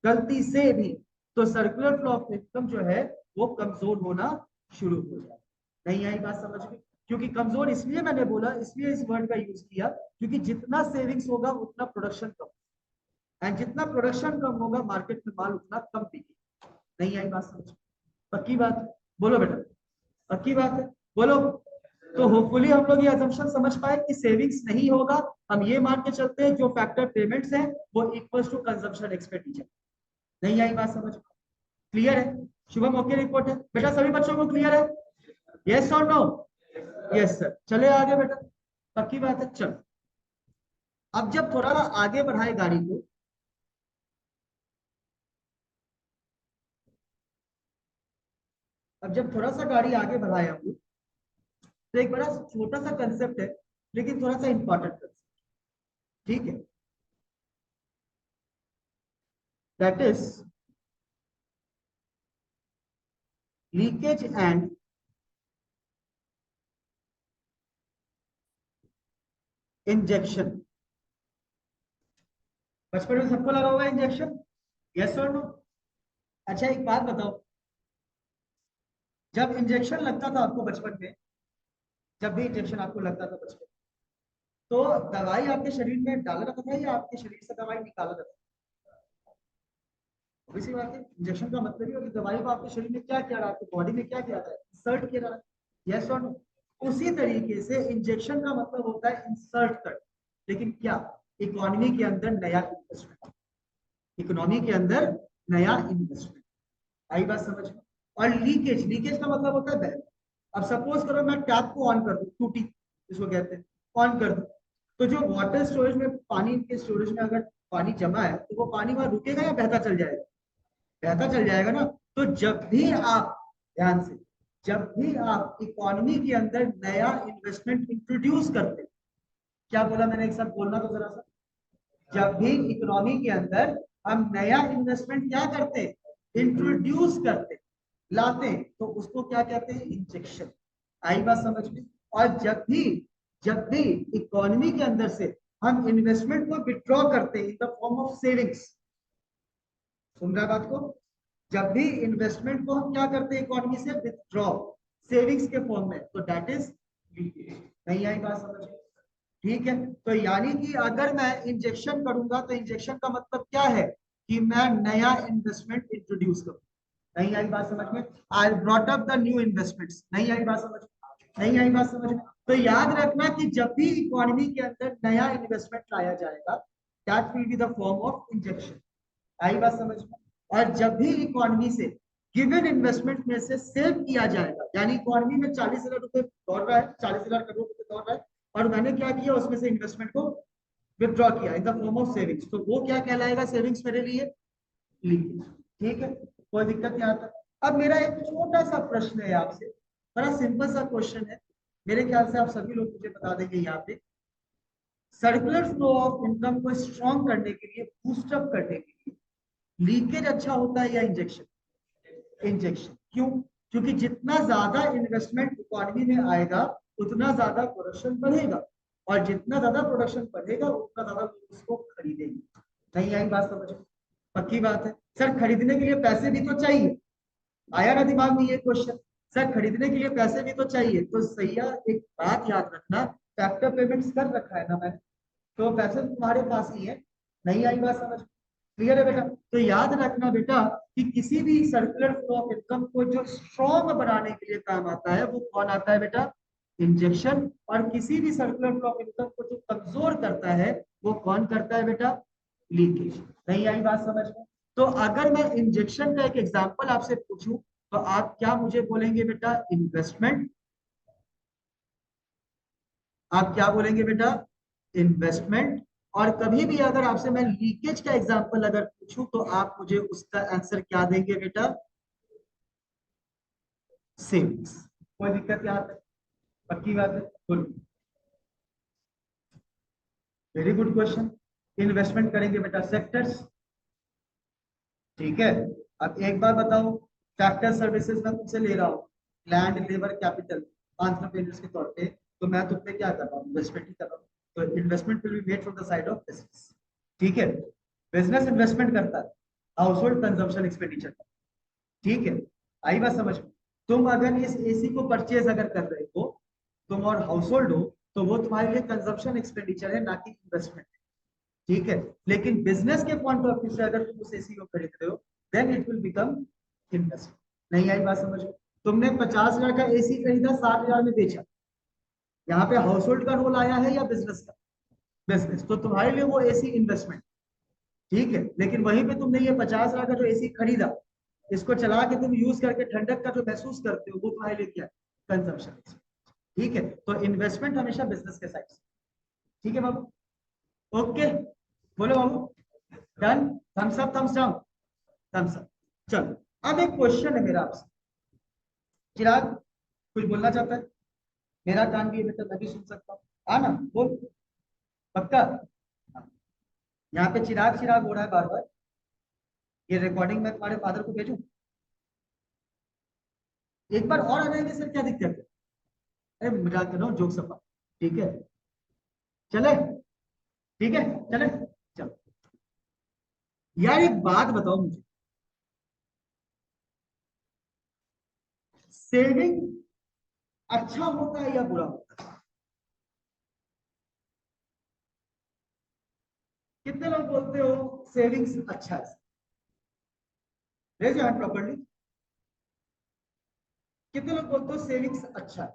गलती से भी, तो सर्कुलर फ्लो ऑफ इनकम जो है वो कमजोर होना शुरू हो जाए। नहीं आई बात समझ में। क्योंकि कमजोर इसलिए मैंने बोला, इसलिए इस वर्ड का यूज किया, क्योंकि जितना सेविंग्स होगा उतना प्रोडक्शन कम, एंड जितना प्रोडक्शन कम होगा मार्केट में माल उतना कम बिकेगा। नहीं आई बात समझ। पक्की बात है? बोलो बेटा, पक्की बात है? बोलो। तो होपफुली हम लोग ये अजम्पशन समझ पाए कि सेविंग्स नहीं होगा, हम ये मान के चलते हैं जो फैक्टर पेमेंट्स है वो इक्वल्स टू कंजम्पशन एक्सपेंडिचर। नहीं आई बात समझ? क्लियर है? शुभम ओके रिपोर्ट है बेटा, सभी बच्चों को क्लियर है? यस और नो? Yes sir. चले आगे बेटा, पक्की बात है? चलो, अब जब थोड़ा आगे बढ़ाए गाड़ी को, अब जब थोड़ा सा गाड़ी आगे बढ़ाए हम लोग, तो एक बड़ा छोटा सा कंसेप्ट है लेकिन थोड़ा सा इंपॉर्टेंट कंसेप्ट, ठीक है? That is leakage and injection. बचपन में सबको लगा होगा इंजेक्शन, यस और नो? अच्छा एक बात बताओ, जब इंजेक्शन लगता था आपको बचपन में, जब भी इंजेक्शन आपको लगता था बचपन में, तो दवाई आपके शरीर में डाला जाता था या आपके शरीर से दवाई निकाला जाता था? इसी बात है, इंजेक्शन का मतलब ही है कि दवाई को आपके शरीर में क्या किया रहा है, आपकी बॉडी में क्या किया रहा है, इंसर्ट किया रहा है, यस और नो? उसी तरीके से इंजेक्शन का मतलब होता है इंसर्ट कर, लेकिन क्या, इकोनॉमी के अंदर नया इन्वेस्टमेंट, इकोनॉमी के अंदर नया इन्वेस्टमेंट। आई बात समझ में? और लीकेज, लीकेज का मतलब होता है बह। अब सपोज करो मैं टैप को ऑन कर दूं, टूटी जिसको कहते हैं, ऑन कर दूं, तो जो वाटर स्टोरेज में, पानी के स्टोरेज में अगर पानी जमा है तो वो पानी वहां रुकेगा या बहता चल जाएगा? बहता चल जाएगा ना। तो जब भी आप, ध्यान से, जब भी आप इकोनॉमी के अंदर नया इन्वेस्टमेंट इंट्रोड्यूस करते हैं, क्या बोला मैंने, एक साथ बोलना तो जरा सा, जब भी इकोनॉमी के अंदर हम नया इन्वेस्टमेंट क्या करते हैं, इंट्रोड्यूस करते, लाते, तो उसको क्या कहते हैं, इंजेक्शन। आई बात समझ में? और जब भी इकोनॉमी के अंदर से हम इन्वेस्टमेंट को विड्रॉ करते हैं in the form of savings, सुन रहा बात को, जब भी इन्वेस्टमेंट को हम क्या करते हैं इकोनॉमी से, विथड्रॉ, सेविंग्स के फॉर्म में, तो दैट इज लीकेज। नहीं आई बात समझ में? ठीक है, तो यानी कि अगर मैं इंजेक्शन करूंगा तो इंजेक्शन का मतलब क्या है, कि मैं नया इन्वेस्टमेंट इंट्रोड्यूस करूँ। नहीं आई बात समझ में? I brought up the new investments. नहीं आई बात समझ में? नहीं आई बात समझ में? तो याद रखना कि जब भी इकोनॉमी के अंदर नया इन्वेस्टमेंट लाया जाएगा, that will be the form of injection. आई बात समझ में? और जब भी इकोनॉमी से गिवन इन्वेस्टमेंट में से सेव किया जाएगा, यानी इकोनॉमी में 40,000 रुपए दौड़ रहा है, 40,000 करोड़ रुपए दौड़ रहा है, और मैंने क्या किया, उसमें से इन्वेस्टमेंट को विथड्रॉ किया इन द फॉर्म ऑफ सेविंग्स, तो वो क्या कहलाएगा सेविंग्स मेरे लिए, लीकेज। ठीक है, कोई दिक्कत यहाँ तक? अब मेरा एक छोटा सा प्रश्न है आपसे, बड़ा सिंपल सा क्वेश्चन है, मेरे ख्याल से आप सभी लोग मुझे बता देंगे यहाँ पे, सर्कुलर फ्लो ऑफ इनकम को स्ट्रॉन्ग करने के लिए, बूस्टअप करने के लिए, लीकेज अच्छा होता है या इंजेक्शन? इंजेक्शन। क्यों? क्योंकि जितना ज्यादा इन्वेस्टमेंट इकोनॉमी में आएगा उतना ज्यादा प्रोडक्शन बढ़ेगा, और जितना ज्यादा प्रोडक्शन बढ़ेगा उतना ज्यादा लोग उसको खरीदेंगे। नहीं आई बात समझ में? पक्की बात है? सर खरीदने के लिए पैसे भी तो चाहिए, आया ना दिमाग में ये क्वेश्चन? सर खरीदने के लिए पैसे भी तो चाहिए, तो सैया एक बात याद रखना, फैक्टर पेमेंट्स कर रखा है ना मैंने, तो पैसे तुम्हारे पास ही है। नहीं आई बात समझ? क्लियर है बेटा? तो याद रखना बेटा कि किसी भी सर्कुलर फ्लो ऑफ इनकम को जो स्ट्रॉन्ग बनाने के लिए काम आता है वो कौन आता है बेटा, इंजेक्शन। और किसी भी सर्कुलर फ्लो ऑफ इनकम को जो कमजोर करता है वो कौन करता है बेटा, लीकेज। नहीं आई बात समझ में? तो अगर मैं इंजेक्शन का एक एग्जांपल आपसे पूछूं तो आप क्या मुझे बोलेंगे बेटा, इन्वेस्टमेंट। आप क्या बोलेंगे बेटा, इन्वेस्टमेंट। और कभी भी अगर आपसे मैं लीकेज का एग्जांपल अगर पूछूं तो आप मुझे उसका आंसर क्या देंगे बेटा, सेविंग्स। कोई दिक्कत यहाँ तक? पक्की बात है? बोलो। Very good question. इन्वेस्टमेंट करेंगे बेटा सेक्टर्स, ठीक है। अब एक बार बताओ, फैक्टर सर्विसेज मैं तुमसे ले रहा हूँ, लैंड लेबर कैपिटल एंटरप्रेन्योर्स के तौर पे, तो मैं तुम पे क्या कर रहा हूँ, इन्वेस्टमेंट ही कर रहा हूँ। तो investment will be made from the side of business, ठीक है। बिजनेस इन्वेस्टमेंट करता है, हाउस होल्ड कंजम्पशन एक्सपेंडिचर, ठीक है। आई बात समझ में? तुम अगर इस एसी को परचेज अगर कर रहे हो, तुम और हाउस होल्ड हो, तो वो तुम्हारे लिए कंजम्पशन एक्सपेंडिचर है, ना कि इन्वेस्टमेंट, ठीक है। लेकिन बिजनेस के पॉइंट ऑफ व्यू से अगर तुम उस एसी को खरीद रहे हो, then it will become investment. नहीं आई बात समझ में? तुमने 50,000 का एसी खरीदा, 60,000 में बेचा, यहाँ पे हाउस होल्ड का रोल आया है या बिजनेस का? बिजनेस, तो तुम्हारे लिए वो एसी इन्वेस्टमेंट, ठीक है। लेकिन वहीं पे तुमने ये 50,000 का जो एसी खरीदा, इसको चला के तुम यूज करके ठंडक का जो महसूस करते हो, वो तुम्हारे लिए क्या? कंजम्पशन, ठीक है। तो इन्वेस्टमेंट हमेशा बिजनेस के साइड से, ठीक है बाबू? ओके, बोलो बाबू। Done? Thumbs up, thumbs down? Thumbs up. चलो, अब एक क्वेश्चन है मेरा आपसे। चिराग कुछ बोलना चाहता है? मेरा कान भी है बेटा, मैं भी सुन सकता हूँ। ना बोल, पक्का? हाँ। यहाँ पे चिराग चिराग हो रहा है बार बार, ये रिकॉर्डिंग मैं तुम्हारे फादर को भेजूं? एक बार और आ जाएंगे सर, क्या दिक्कत है? अरे मजाक कर रहा हूँ, जोक सफा, ठीक है। चले, ठीक है, चले। चलो यार, एक बात बताओ मुझे, सेविंग अच्छा होता है या बुरा होता है? कितने लोग बोलते हो सेविंग्स अच्छा है? Raise your hand properly. कितने लोग बोलते हो सेविंग्स अच्छा है?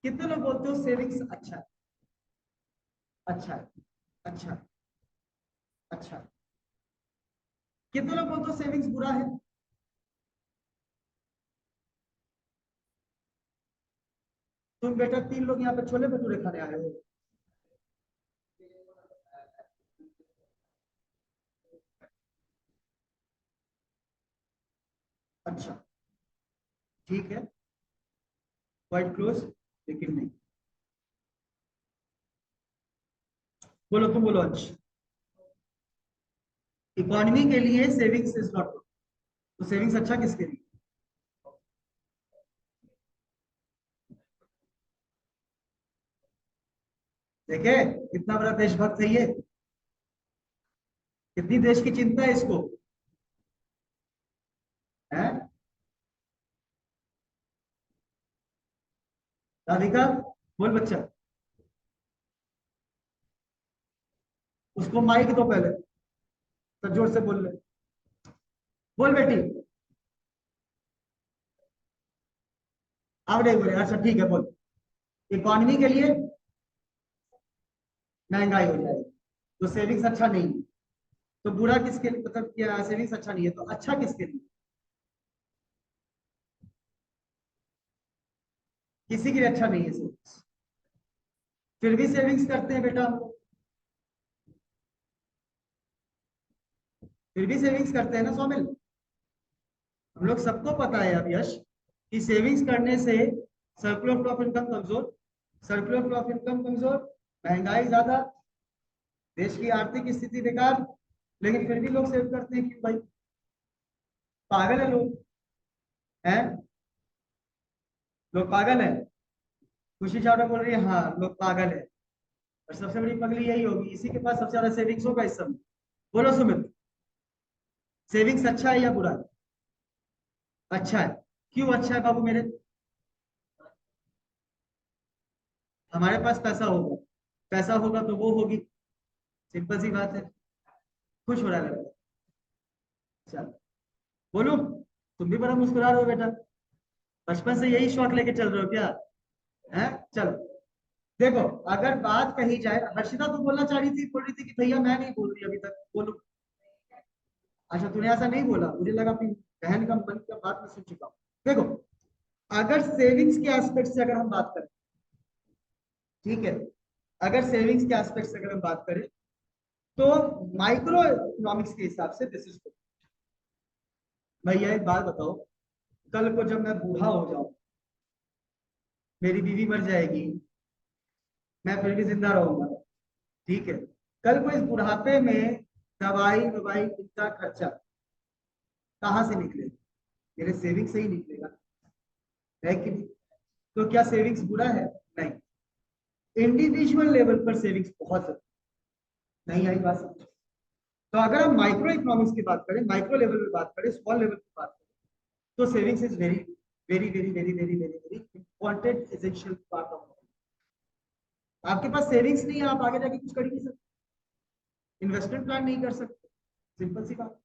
कितने लोग बोलते हो सेविंग्स अच्छा है? अच्छा है, अच्छा है, अच्छा है। कितने लोग बोलते हो सेविंग्स बुरा है? तुम बेटा 3 लोग यहाँ पे छोले भटूरे खाने आए हो। अच्छा, ठीक है, क्वाइट क्लोज, लेकिन नहीं। बोलो, तुम बोलो। अच्छा, इकोनॉमी के लिए सेविंग्स इज नॉट गुड, तो सेविंग्स अच्छा किसके लिए? देखे कितना बड़ा देशभक्त है ये, कितनी देश की चिंता है इसको, है? राधिका, बोल बच्चा, उसको माइक दो पहले, तो जोर से बोल ले। बोल बेटी। अब नहीं बोले, अच्छा ठीक है, बोल। इकोनॉमी के लिए महंगाई हो जाएगी, तो सेविंग्स अच्छा नहीं है। तो बुरा किसके लिए, मतलब क्या सेविंग्स अच्छा नहीं है, तो अच्छा किसके लिए? किसी के लिए अच्छा नहीं है सेविंग्स। फिर भी सेविंग्स करते हैं बेटा हम लोग, फिर भी सेविंग्स करते हैं ना सोमिल। हम लोग सबको पता है अब यश, कि सेविंग्स करने से सर्कुलर फ्लो ऑफ इनकम कमजोर, सर्कुलर फ्लो ऑफ इनकम कमजोर, महंगाई ज्यादा, देश की आर्थिक स्थिति बेकार। लेकिन फिर भी लोग सेव करते हैं, क्यों भाई? पागल है लोग, हैं? लोग पागल है। खुशी चावला बोल रही है हाँ लोग पागल है, और सबसे बड़ी पगली यही होगी, इसी के पास सबसे ज्यादा सेविंग्स होगा इस समय। बोलो सुमित, सेविंग्स अच्छा है या बुरा है? अच्छा है। क्यों अच्छा है बाबू मेरे? हमारे पास पैसा होगा, पैसा होगा तो वो होगी, सिंपल सी बात है। खुश हो रहा है लड़का, चल। बोलू, तुम भी बड़ा मुस्कुरा रहे हो बेटा, बचपन से यही शौक लेके चल रहे हो क्या? है, चलो। देखो, अगर बात कही जाए, हर्षिता तो बोलना चाह रही थी, बोल रही थी कि भैया मैं नहीं बोल रही अभी तक, बोलो। अच्छा, तूने ऐसा नहीं बोला, मुझे लगा अपनी बहन का मन का बात मैं सुन चुका हूँ। देखो, अगर सेविंग्स के एस्पेक्ट से अगर हम बात करें, ठीक है, अगर सेविंग्स के एस्पेक्ट से अगर हम बात करें, तो माइक्रो इकोनॉमिक्स के हिसाब से दिस इज गुड। भैया एक बात बताओ, कल को जब मैं बूढ़ा हो जाऊं, मेरी बीवी मर जाएगी, मैं फिर भी जिंदा रहूंगा, ठीक है। कल को इस बुढ़ापे में दवाई दवाई इतना खर्चा कहाँ से निकलेगा? मेरे सेविंग से ही निकलेगा, है कि नहीं? तो क्या सेविंग्स बुरा है? नहीं। इंडिविजुअल लेवल पर सेविंग्स बहुत जरूरी। नहीं आई बात समझ? तो अगर हम माइक्रो इकोनॉमिक्स की बात करें, माइक्रो लेवल पे बात करें, स्मॉल लेवल पे बात करें, तो savings is very very very very very very very important essential part of. आपके पास सेविंग्स नहीं है, आप आगे जाके कुछ कर ही नहीं सकते, इन्वेस्टमेंट प्लान नहीं कर सकते, सिंपल सी बात।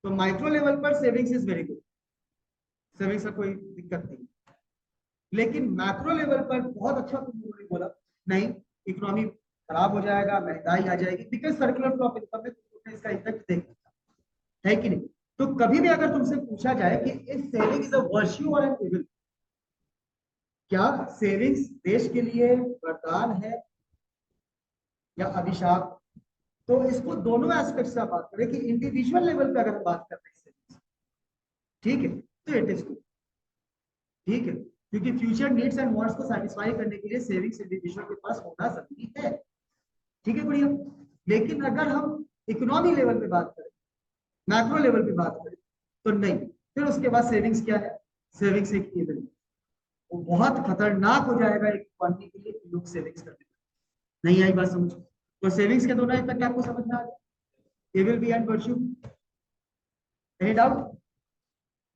तो माइक्रो लेवल पर savings is very good, savings का कोई दिक्कत नहीं। लेकिन मैक्रो लेवल पर बहुत अच्छा तुम लोगों ने बोला, नहीं इकोनॉमी खराब हो जाएगा, महंगाई आ जाएगी, because circular flow of income में तुमने इसका इफेक्ट देखा है कि नहीं? तो कभी भी अगर तुमसे पूछा जाए कि इस सेविंग इज अ वर्च्यू और एन इविल, क्या सेविंग्स देश के लिए वरदान है या अभिशाप, तो इसको दोनों एस्पेक्ट से आप बात करें कि इंडिविजुअल लेवल पे अगर हम बात कर रहे हैं savings, ठीक है, तो इट इज गुड, ठीक है, क्योंकि फ्यूचर नीड्स एंड वांट्स को सेटिस्फाई करने के लिए सेविंग्स इंडिविजुअल के पास होना जरूरी है, ठीक है बढ़िया। लेकिन अगर हम इकोनॉमी लेवल पे बात करें, मैक्रो लेवल पे बात करें, तो नहीं, फिर उसके बाद सेविंग्स क्या है? सेविंग्स एक इविल, वो बहुत खतरनाक हो जाएगा एक इकोनॉमी के लिए लोग सेविंग्स करने। नहीं आई बात समझ? तो सेविंग्स के दोनों इफेक्ट आपको समझ में आ गए, evil be and virtue. Any doubt?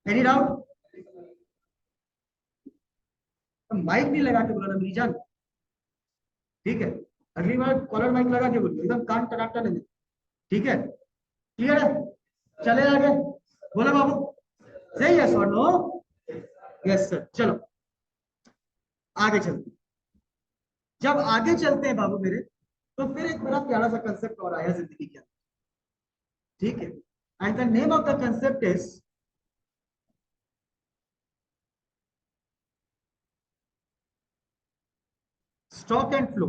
Any doubt? तो माइक नहीं लगा के बोला ना मेरी जान, ठीक है? अगली बार कॉलर माइक लगा के बोलिए, एकदम कान टनाटा नहीं, ठीक है? क्लियर है? चले आगे, बोलो बाबू, सही है सर? नो? Yes sir. चलो आगे चलते हैं। जब आगे चलते हैं बाबू मेरे, तो फिर एक बड़ा प्यारा सा कंसेप्ट और आया जिंदगी के अंदर, ठीक है? And the name of the concept is stock and flow.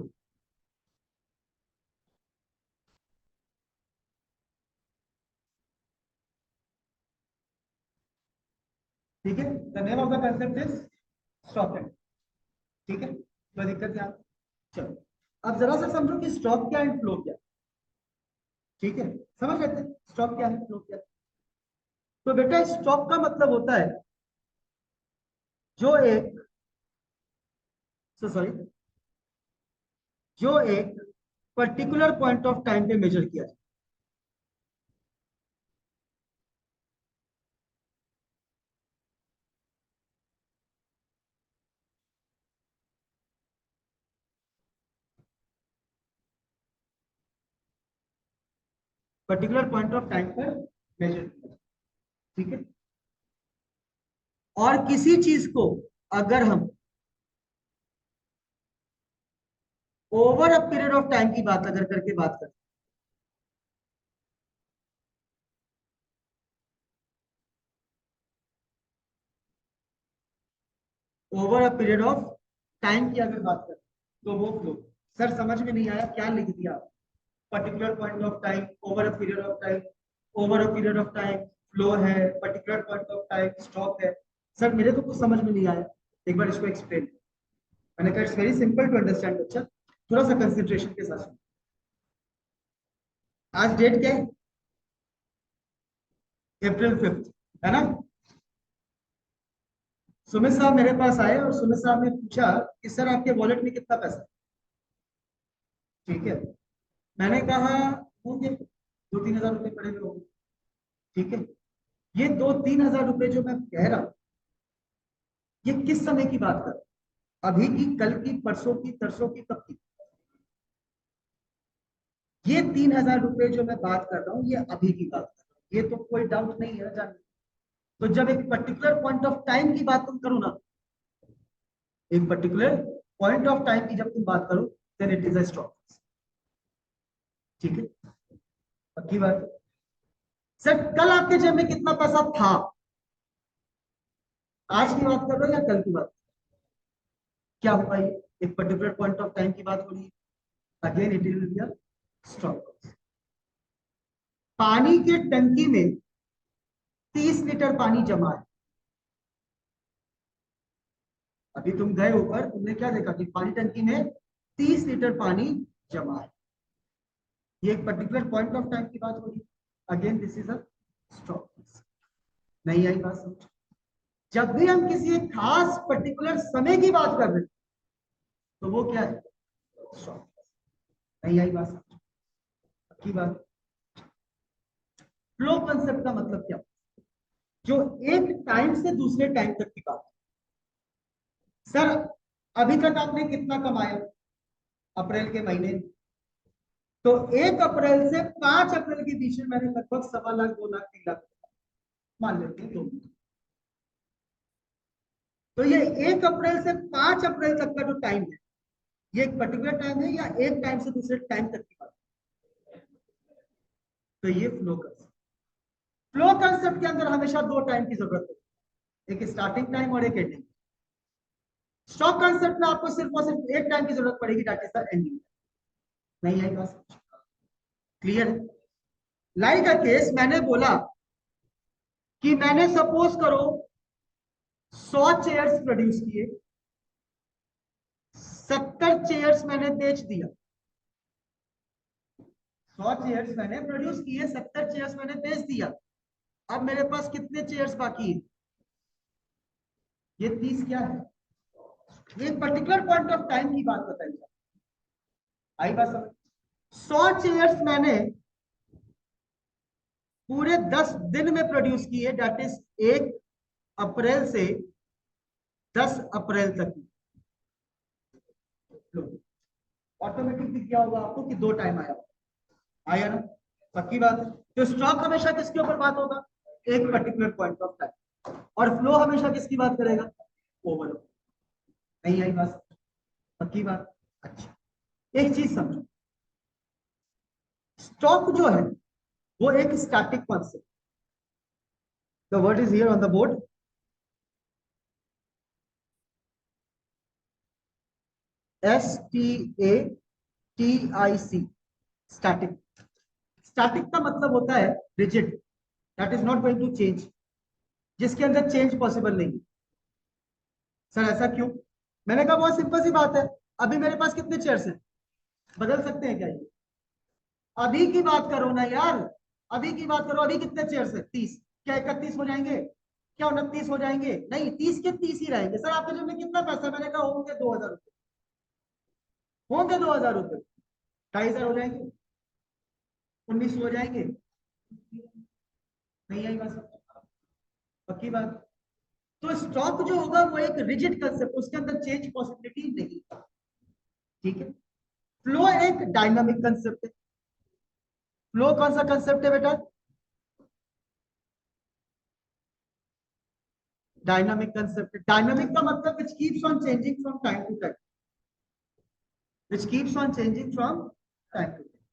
ठीक है, the name of the concept is stock and, ठीक है, कोई दिक्कत नहीं? चलो अब जरा सा समझो कि स्टॉक क्या एंड फ्लो क्या, ठीक है? समझ लेते हैं स्टॉक क्या है, फ्लो क्या है। तो बेटा स्टॉक का मतलब होता है जो एक, सॉरी, जो एक पर्टिकुलर पॉइंट ऑफ टाइम पे मेजर किया जाए। पर्टिकुलर पॉइंट ऑफ टाइम पर मेजर किया जाए, ठीक है? और किसी चीज को अगर हम over a period of time की बात अगर करके बात करें, over a period of time की अगर बात करें, तो वो फ्लो। सर समझ में नहीं आया, क्या लिख दिया? Particular point of time, over a period of time, over a period of time flow है, particular point of time stock है। सर मेरे तो कुछ समझ में नहीं आया, एक बार इसको एक्सप्लेन। मैंने कहा it's very simple to understand बच्चा, थोड़ा सा कंसंट्रेशन के साथ सुनो। आज डेट क्या है? April 5, है ना? सुमित साहब मेरे पास आए और सुमित साहब ने पूछा कि सर आपके वॉलेट में कितना पैसा है? ठीक है, मैंने कहा होंगे 2-3 हज़ार रुपए पड़े हुए होंगे, ठीक है। ये 2-3 हज़ार रुपए जो मैं कह रहा हूं, ये किस समय की बात कर रहा हूं? अभी की, कल की, परसों की, तरसों की, कब की? ये 3 हज़ार रुपए जो मैं बात कर रहा हूँ, ये अभी की बात कर रहा हूँ, ये तो कोई डाउट नहीं है जान। तो जब एक पर्टिकुलर पॉइंट ऑफ टाइम की बात तुम करो ना, एक पर्टिकुलर पॉइंट ऑफ टाइम की जब तुम बात करो, then it is a stock, ठीक है? पक्की बात है? सर कल आपके जेब में कितना पैसा था? आज की बात कर रहे हो या कल की बात? क्या हुआ? ये एक पर्टिकुलर पॉइंट ऑफ टाइम की बात हो रही है, again it will be a stock. पानी के टंकी में 30 लीटर पानी जमा है, अभी तुम गए ऊपर, तुमने क्या देखा कि पानी टंकी में 30 लीटर पानी जमा है। ये एक पर्टिकुलर पॉइंट ऑफ टाइम की बात होगी। Again this is a stock. नहीं आई बात समझ? जब भी हम किसी एक खास पर्टिकुलर समय की बात कर रहे हैं तो वो क्या है? स्टॉक। नहीं आई बात समझ की बात? फ्लो कंसेप्ट का मतलब क्या? जो एक टाइम से दूसरे टाइम तक की बात। सर अभी तक आपने कितना कमाया अप्रैल के महीने में? तो 1 अप्रैल से 5 अप्रैल के बीच में मैंने लगभग 1.25 लाख 2 लाख 3 लाख मान लेते हैं 2। तो ये 1 अप्रैल से 5 अप्रैल तक का जो टाइम है, ये एक पर्टिकुलर टाइम है या एक टाइम से दूसरे टाइम तक की बात? तो ये फ्लो कंसेप्ट। फ्लो कंसेप्ट के अंदर हमेशा 2 टाइम की जरूरत है, एक स्टार्टिंग टाइम और एक एंडिंग। स्टॉक कंसेप्ट में आपको सिर्फ और सिर्फ एक टाइम की जरूरत पड़ेगी, दैट इज द एंडिंग। नहीं आई बात? क्लियर है? लाइक अ केस मैंने बोला कि मैंने सपोज करो 100 चेयर्स प्रोड्यूस किए, 70 चेयर्स मैंने बेच दिया। 100 चेयर्स मैंने प्रोड्यूस किए, 70 चेयर्स मैंने बेच दिया। अब मेरे पास कितने चेयर्स बाकी है? ये 30 क्या है? एक पर्टिकुलर पॉइंट ऑफ टाइम की बात बताई। आई बात समझ? 100 चेयर्स मैंने पूरे 10 दिन में प्रोड्यूस किए, दैट इज 1 अप्रैल से 10 अप्रैल तक। ऑटोमेटिक दिख गया होगा आपको कि 2 टाइम आया। आया ना? पक्की बात है। तो स्टॉक हमेशा किसके ऊपर बात होगा? एक पर्टिकुलर पॉइंट ऑफ टाइम। और फ्लो हमेशा किसकी बात करेगा? ओवरऑल। नहीं आई बात? पक्की बात? अच्छा, एक चीज समझो, स्टॉक जो है वो एक static concept. The word is here on the board. STATIC, static. Static का मतलब होता है rigid, that is not going to change, जिसके अंदर चेंज पॉसिबल नहीं। सर ऐसा क्यों? मैंने कहा बहुत सिंपल सी बात है। अभी मेरे पास कितने चेयर्स हैं? बदल सकते हैं क्या ये? अभी की बात करो ना यार, अभी की बात करो। अभी कितने चेयर्स है? 30। क्या 31 हो जाएंगे? क्या 29 हो जाएंगे? नहीं, 30 के 30 ही रहेंगे। सर आपके जेब में कितना पैसा? मैंने कहा होंगे 2,000 रुपये। होंगे 2,000 रुपये। 2,500 हो जाएंगे, 19 हो जाएंगे। नहीं आई बात? पक्की बात? तो स्टॉक जो होगा वो एक रिजिड कंसेप्ट, उसके अंदर चेंज पॉसिबिलिटी नहीं। ठीक है? फ्लो एक डायनामिक कंसेप्ट है। फ्लो कौन सा कंसेप्ट है बेटा? Dynamic concept. डायनामिक का मतलब which keeps on changing from time to time, which keeps on changing from time to time.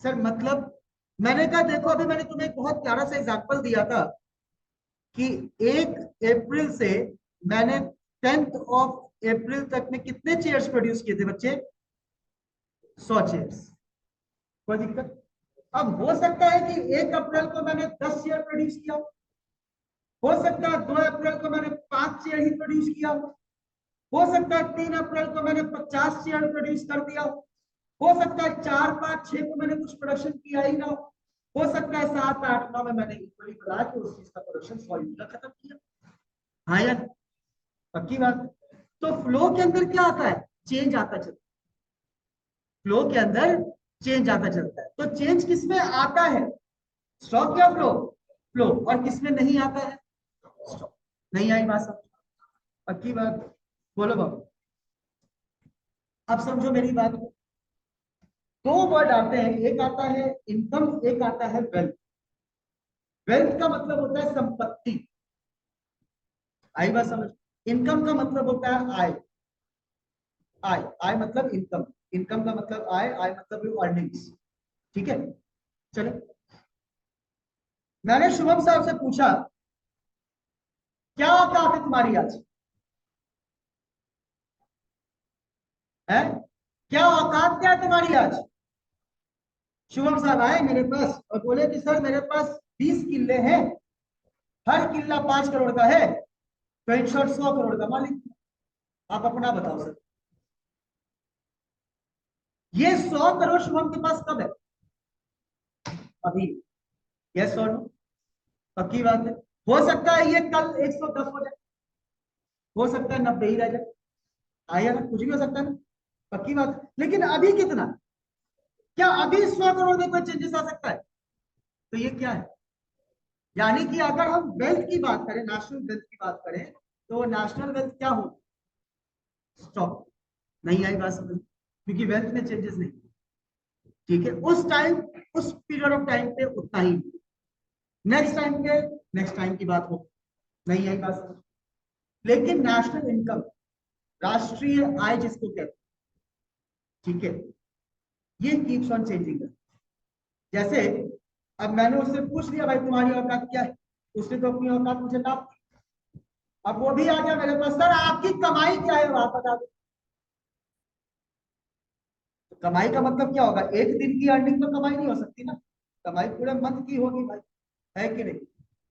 Sir मतलब मैंने कहा देखो, अभी मैंने तुम्हें एक बहुत प्यारा सा एग्जांपल दिया था कि 1 अप्रैल से मैंने 10 अप्रैल तक में कितने चेयर्स प्रोड्यूस किए थे बच्चे? 100 चेयर्स। कोई दिक्कत? अब हो सकता है कि 1 अप्रैल को मैंने 10 चेयर प्रोड्यूस किया, हो सकता है 2 अप्रैल को मैंने 5 चेयर ही प्रोड्यूस किया, हो सकता है 3 अप्रैल को मैंने 50 चेयर प्रोड्यूस कर दिया, हो सकता है 4, 5, 6 को मैंने कुछ प्रोडक्शन किया ही ना, हो सकता है 7, 8, 9 में मैंने इक्वली बढ़ा के उस चीज का प्रोडक्शन 100 यूनिट खत्म किया। हाँ यार, पक्की बात। तो फ्लो के अंदर क्या आता है? चेंज आता चलता है। फ्लो के अंदर चेंज आता चलता है। तो चेंज किसमें आता है? स्टॉक या फ्लो? फ्लो। और किसमें नहीं आता है? स्टॉक। नहीं आई बात समझ? पक्की बात? बोलो बाबू। अब समझो मेरी बात को। 2 वर्ड आते हैं, एक आता है इनकम, एक आता है वेल्थ। वेल्थ का मतलब होता है संपत्ति। आई बात समझ? इनकम का मतलब होता है आय। आय, आय मतलब इनकम। इनकम का मतलब आय, आय मतलब अर्निंग्स। ठीक है? चलो, मैंने शुभम साहब से पूछा क्या औकात है तुम्हारी आज? है? क्या औकात क्या है तुम्हारी आज? शुभम साहब आए मेरे पास और बोले कि सर मेरे पास 20 किले हैं, हर किला 5 करोड़ का है, तो इन शॉर्ट 100 करोड़ का मालिक। आप अपना बताओ सर, ये 100 करोड़ शुभम के पास कब है? अभी। यस और नो? पक्की बात है? हो सकता है ये कल 110 हो जाए, हो सकता है 90 ही रह जाए, आया ना, कुछ भी हो सकता है ना। पक्की बात है। लेकिन अभी कितना, क्या अभी 100 करोड़ में कोई चेंजेस आ सकता है? तो ये क्या है? यानी कि अगर हम वेल्थ की बात करें, नेशनल वेल्थ की बात करें, तो नेशनल वेल्थ क्या हो? स्टॉप। नहीं आई बात समझ? क्योंकि वेल्थ में चेंजेस नहीं। ठीक है, उस टाइम, उस पीरियड ऑफ टाइम पे उतना ही। नेक्स्ट टाइम पे नेक्स्ट टाइम की बात हो, नहीं आई बात समझ? लेकिन नेशनल इनकम, राष्ट्रीय आय जिसको कहते हैं, ठीक है, ये कीप्स ऑन चेंजिंग। जैसे अब मैंने उससे पूछ लिया भाई तुम्हारी औकात क्या है, उसने तो अपनी औकात मुझे नाप दी। अब वो भी आ गया मेरे पास, सर आपकी कमाई क्या है आप बता दो। तो कमाई का मतलब क्या होगा? एक दिन की अर्निंग तो कमाई नहीं हो सकती ना, कमाई पूरे मंथ की होगी भाई, है कि नहीं?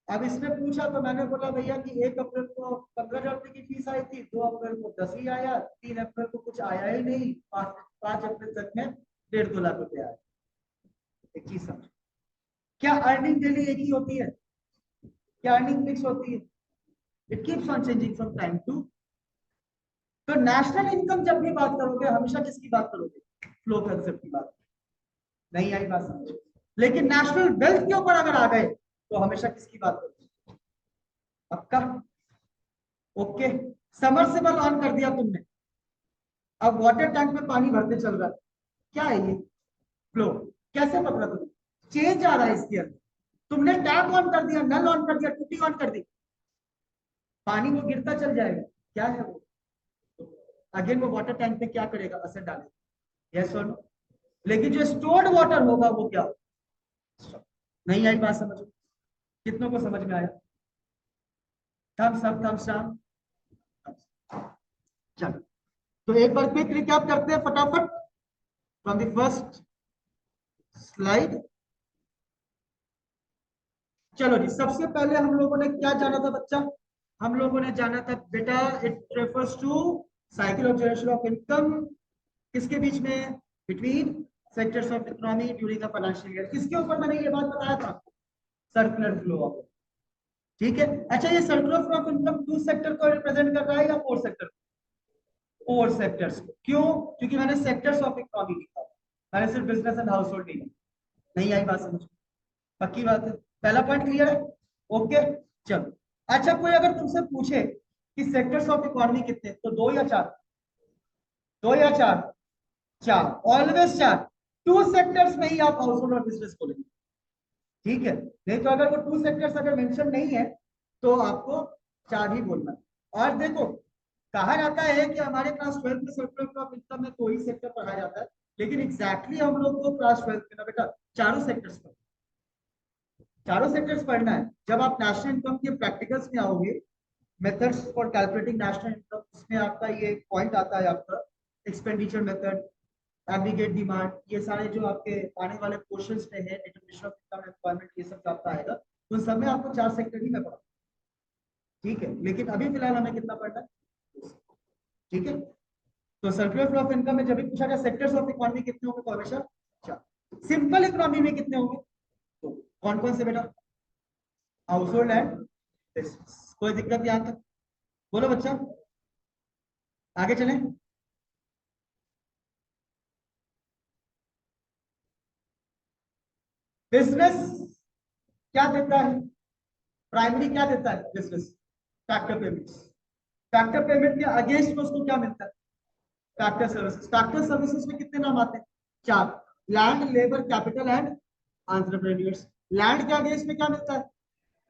अब इसने पूछा तो मैंने बोला भैया कि 1 अप्रैल को 15,000 रुपए की फीस आई थी, 2 अप्रैल को 10 ही आया, 3 अप्रैल को कुछ आया ही नहीं, 5 अप्रैल तक में 1.5 2 लाख रुपए आया। एक चीज समझ, क्या अर्निंग डेली एक ही होती है? क्या अर्निंग फिक्स होती है? It keeps on changing from time to. तो नेशनल इनकम जब भी बात करोगे हमेशा किसकी बात करोगे? फ्लो कंसेप्ट की बात। नहीं आई बात समझ? लेकिन नेशनल वेल्थ के ऊपर अगर आ गए तो हमेशा किसकी बात करोगे? पक्का? ओके। समरसेबल ऑन कर दिया तुमने, अब वाटर टैंक में पानी भरते चल रहा है, क्या है ये? फ्लो। कैसे पकड़ा तुमने? चेंज आ रहा है इसके अंदर। तुमने टैप ऑन कर दिया, नल ऑन कर दिया, टूटी ऑन कर दी, पानी वो गिरता चल जाएगा। क्या है वो? अगेन वो वाटर टैंक पे क्या करेगा? असर डालेगा। यस और नो? लेकिन जो स्टोर्ड वाटर होगा वो क्या? नहीं आई बात समझ? कितनों को समझ में आया? Thumbs up, thumbs down. चलो, तो एक बार क्विक रिकैप करते हैं फटाफट फ्रॉम द फर्स्ट स्लाइड। चलो जी, सबसे पहले हम लोगों ने क्या जाना था बच्चा? हम लोगों ने जाना था बेटा, it refers to cycle of generation of income, किसके बीच में? Between sectors of economy during the financial year. किसके ऊपर मैंने ये बात बताया था? Circular flow of. ठीक है। अच्छा, ये circular flow of income 2 sector को रिप्रेजेंट कर रहा है या 4 सेक्टर? 4 सेक्टर्स। क्यों? क्योंकि मैंने सेक्टर्स ऑफ इकोनॉमी लिखा, मैंने सिर्फ बिजनेस एंड हाउस होल्ड नहीं लिखा। नहीं आई बात समझ? पक्की बात है? पहला पॉइंट क्लियर है? ओके। चलो, अच्छा कोई अगर तुमसे पूछे कि सेक्टर्स ऑफ इकोनॉमी कितने, तो 2 या 4? 2 या 4? 4, ऑलवेज 4। 2 सेक्टर्स में ही आप हाउस होल्ड और बिजनेस खोलेंगे। ठीक है, नहीं तो अगर वो 2 सेक्टर्स अगर मेंशन नहीं है तो आपको 4 ही बोलना है। और देखो, कहा जाता है कि हमारे क्लास 12 में सर्कुलर ऑफ इनकम में 2 ही सेक्टर पढ़ाया जाता है, लेकिन एग्जैक्टली हम लोग को क्लास 12 में ना बेटा चारों सेक्टर्स पर, चारों सेक्टर्स पढ़ना है। जब आप नेशनल इनकम के प्रैक्टिकल्स में आओगे, methods for calculating national income, उसमें आपका ये पॉइंट आता है, आपका एक्सपेंडिचर मेथड, एग्रीगेट डिमांड, ये सारे जो आपके आने वाले क्वेश्चंस में है, डिटरमिनेशन ऑफ इनकम एम्प्लॉयमेंट, ये सब जो आपका आएगा, उन सब में आपको 4 सेक्टर ही मैं पढ़ा। ठीक है, लेकिन अभी फिलहाल हमें कितना पढ़ना है? ठीक है। तो सर्कुलर फ्लो ऑफ इनकम में जब भी पूछा जाए सेक्टर्स ऑफ इकोनॉमी कितने होंगे, तो हमेशा 4। सिंपल इकोनॉमी में कितने होंगे? तो कौन कौन से बेटा? House hold and business. कोई दिक्कत यहाँ तक? बोलो बच्चा, आगे चलें। बिजनेस क्या देता है? प्राइमरी क्या देता है business? Factor payments. Factor payment के अगेंस्ट में उसको क्या मिलता है? Factor services. फैक्टर सर्विसेज में कितने नाम आते हैं? 4। Land, labour, capital and entrepreneurs. Land के अगेंस्ट में क्या मिलता है?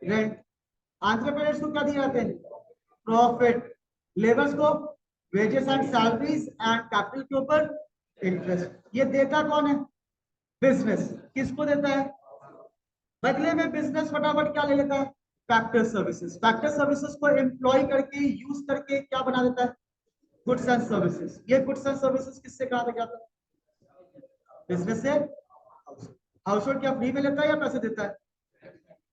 रेंट। एंटरप्रेन्योर्स को क्या दिए जाते हैं? प्रॉफिट। लेबर्स को wages and salaries, and capital के ऊपर इंटरेस्ट। ये देता कौन है? बिजनेस। किसको देता है? बदले में बिजनेस फटाफट क्या ले लेता है? Factor services. फैक्टर सर्विसेज को एम्प्लॉय करके, यूज करके क्या बना देता है? Goods and services. ये गुड्स एंड सर्विसेज किससे कहा जाता है? बिजनेस से। हाउस होल्ड क्या फ्री में लेता है या पैसे देता है?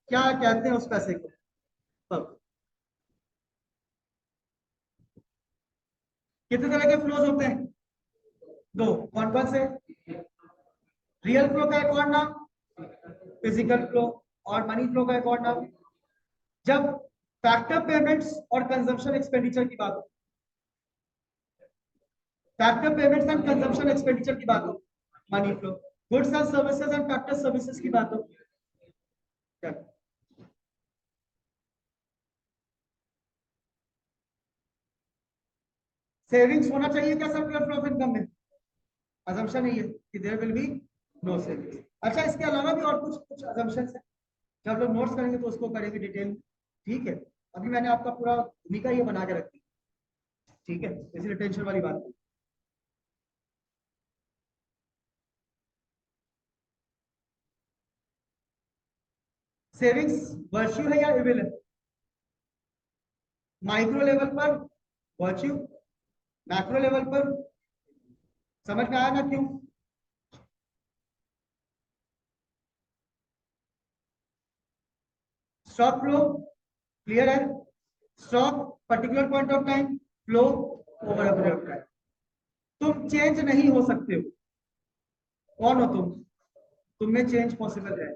क्या कहते हैं उस पैसे को? कितने तरह के फ्लोज होते हैं? दो। कौन कौन से? रियल फ्लो का एक और नाम फिजिकल फ्लो, और मनी फ्लो का एक और नाम। जब फैक्टर पेमेंट्स और कंजम्पशन एक्सपेंडिचर की बात हो, factor payments and consumption expenditure की बात हो, money flow. Goods and services and factor services की बात हो, सेविंग्स होना चाहिए क्या सर्कुलर फ्लो ऑफ इनकम में? अजम्पशन है ये कि there will be no savings. अच्छा, इसके अलावा भी और कुछ कुछ अजम्पशंस हैं, जब लोग नोट्स करेंगे तो उसको करेंगे डिटेल में। ठीक है, अभी मैंने आपका पूरा भूमिका ये बना के रखी, ठीक है, इसलिए टेंशन वाली बात नहीं। सेविंग्स वर्च्यू है या इविल है? माइक्रो लेवल पर वर्च्यू, मैक्रो लेवल पर समझ में आया ना क्यों? स्टॉक फ्लो क्लियर है? Stock particular point of time, flow over a period of time. तुम चेंज नहीं हो सकते हो। कौन हो तुम? तुम में चेंज पॉसिबल है।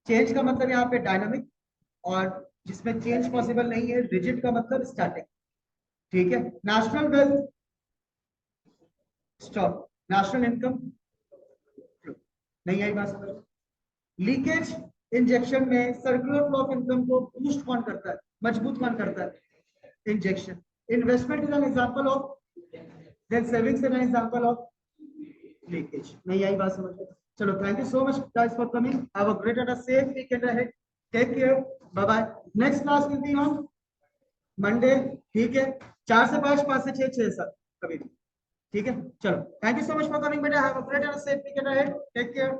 चेंज का मतलब यहाँ पे डायनामिक, और जिसमें चेंज पॉसिबल नहीं है रिजिड का मतलब स्टैटिक। ठीक है, national wealth stock, national income नहीं आई बात समझ? लीकेज इंजेक्शन में सर्कुलर फ्लो ऑफ इनकम को बूस्ट कौन करता है, मजबूत कौन करता है? Injection. Investment is an example of, then savings is an example of leakage. नहीं आई बात समझ में? चलो, thank you so much guys for coming, have a great and a safe weekend ahead, take care, bye bye. Next class will be on Monday, ठीक है, 4 से 5, 5 से 6, 6 से 7 कभी भी। ठीक है, चलो, thank you so much for coming बेटा, have a great and safe weekend ahead, take care.